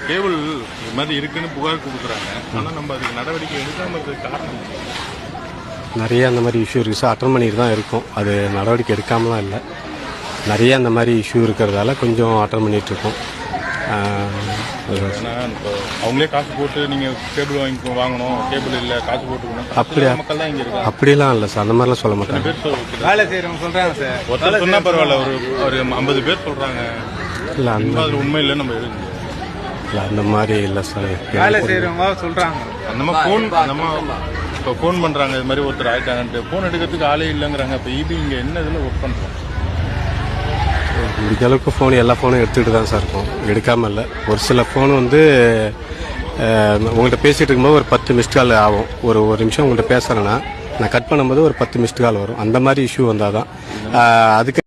Cable இது மாதிரி இருக்குன்னு புகார் கொடுக்குறாங்க. ஆனால் நம்ம அதுக்கு நடவடிக்கை எடுக்காம இருக்கிறது காரணம் நிறைய அந்த மாதிரி இஷ்யூ இருக்குது சார். அட்டன் பண்ணிட்டு தான் இருக்கும், அது நடவடிக்கை எடுக்காமலாம் இல்லை. நிறைய அந்த மாதிரி இஷ்யூ இருக்கிறதால கொஞ்சம் அட்டன் பண்ணிட்டு இருக்கோம். ஏன்னா இப்போ அவங்களே காசு போட்டு நீங்கள் கேபிள் வாங்கணும், கேபிள் இல்லை காசு போட்டுக்கணும், அப்படியா மக்கள் தான் இங்கே இருக்கு. அப்படிலாம் இல்லை சார், அந்த மாதிரிலாம் சொல்ல மாட்டாங்க. வேலை செய்கிறவங்க சொல்கிறாங்க சார். ஒருத்தர் சொன்னால் பரவாயில்ல, ஒரு 50 பேர் சொல்கிறாங்க. இல்லை அந்த மாதிரி உண்மை இல்லை, நம்ம எழுதுங்க. இல்லை அந்த மாதிரி இல்லை சார், வேலை செய்கிறவங்க சொல்கிறாங்க. அந்த இப்போ ஃபோன் பண்ணுறாங்க, இது மாதிரி ஒருத்தர் ஆகிட்டாங்கன்ட்டு. ஃபோன் எடுக்கிறதுக்கு ஆளே இல்லைங்கிறாங்க. இப்போ இங்கே என்ன இதில் ஒர்க் பண்ணுறோம்? முடிஞ்ச அளவுக்கு ஃபோன் எல்லா ஃபோனும் எடுத்துக்கிட்டு தான் சார் இருக்கும், எடுக்காமல் இல்லை. ஒரு சில ஃபோன் வந்து உங்கள்கிட்ட பேசிகிட்டு இருக்கும்போது ஒரு 10 மிஸ்ட் கால் ஆகும். ஒரு நிமிஷம் உங்கள்கிட்ட பேசுகிறேன்னா நான் கட் பண்ணும்போது ஒரு 10 மிஸ்ட் கால் வரும். அந்த மாதிரி இஷ்யூ வந்தால் தான் அதுக்கு